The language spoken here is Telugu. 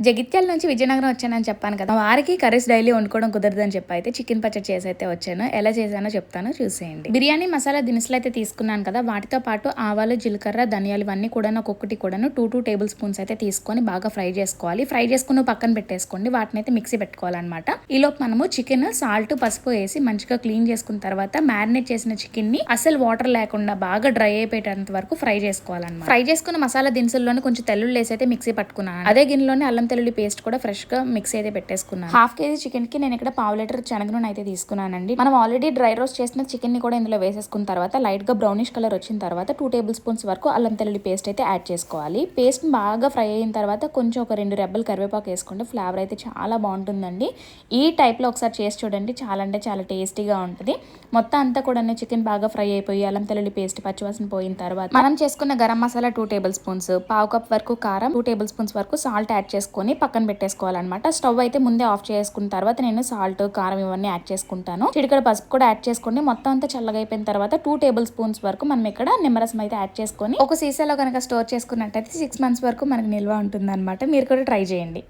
జగిత్యాల నుంచి విజయనగరం వచ్చానని చెప్పాను కదా. మా వారికి కర్రీస్ డైలీ వండుకోవడం కుదరదని చెప్పి అయితే చికెన్ పచ్చడి చేసి అయితే వచ్చాను. ఎలా చేశానో చెప్తాను, చూసేయండి. బిర్యానీ మసాలా దినుసులు అయితే తీసుకున్నాను కదా, వాటితో పాటు ఆవాలు, జీలకర్ర, ధనియాలు ఇవన్నీ కూడా ఒక్కొక్కటి కూడా 2 టేబుల్ స్పూన్స్ అయితే తీసుకొని బాగా ఫ్రై చేసుకోవాలి. ఫ్రై చేసుకుని పక్కన పెట్టేసుకోండి. వాటిని అయితే మిక్సీ పెట్టుకోవాలన్నమాట. ఈలోపు మనము చికెన్ సాల్ట్, పసుపు వేసి మంచిగా క్లీన్ చేసుకున్న తర్వాత మ్యారినేట్ చేసిన చికెన్ ని అసలు వాటర్ లేకుండా బాగా డ్రై అయిపోయేంత వరకు ఫ్రై చేసుకోవాలన్నమాట. ఫ్రై చేసుకున్న మసాలా దినుసుల్లోనే కొంచెం తెల్లుల్లి వేసి అయితే మిక్సీ పట్టుకున్నాను. అదే గిన్నెలోనే అల్లం తెల్లుల్లి పేస్ట్ కూడా ఫ్రెష్ గా మిక్స్ అయితే పెట్టేసుకున్నాను. హాఫ్ కేజీ చికెన్ కి నేను ఇక్కడ 1/2 లీటర్ శనగ నూనె అయితే తీసుకున్నానండి. మనం ఆల్రెడీ డ్రై రోస్ట్ చేసిన చికెన్ ని కూడా ఇందులో వేసేసుకున్న తర్వాత లైట్ గా బ్రౌనిష్ కలర్ వచ్చిన తర్వాత 2 టేబుల్ స్పూన్స్ వరకు అల్లం తెల్లుల్లి పేస్ట్ అయితే యాడ్ చేసుకోవాలి. పేస్ట్ బాగా ఫ్రై అయిన తర్వాత కొంచెం ఒక 2 రెబ్బలు కరివేపాకు వేసుకుంటే ఫ్లేవర్ అయితే చాలా బాగుంటుందండి. ఈ టైప్ లో ఒకసారి చేసి చూడండి, చాలా అంటే చాలా టేస్టీగా ఉంటుంది. మొత్తం అంతా కూడా చికెన్ బాగా ఫ్రై అయిపోయి అల్లం తెల్లుల్లి పేస్ట్ పచ్చివాసన పోయిన తర్వాత మనం చేసుకున్న garam masala 2 table spoons, 1/2 cup వరకు కారం, 2 టేబుల్ స్పూన్స్ వరకు సాల్ట్ యాడ్ చేసుకొని పక్కన పెట్టేసుకోవాలన్నమాట. స్టవ్ అయితే ముందే ఆఫ్ చేసుకున్న తర్వాత నేను సాల్ట్, కారం ఇవన్నీ యాడ్ చేసుకుంటాను. చిటికెడు పసుపు కూడా యాడ్ చేసుకోండి. మొత్తం అంతా చల్లగా అయిపోయిన తర్వాత 2 టేబుల్ స్పూన్స్ వరకు మనం ఇక్కడ నిమ్మరసం అయితే యాడ్ చేసుకొని ఒక సీసాలో కనుక స్టోర్ చేసుకున్నట్టయితే 6 మంత్స్ వరకు మనకు నిల్వ ఉంటుంది అనమాట. మీరు కూడా ట్రై చేయండి.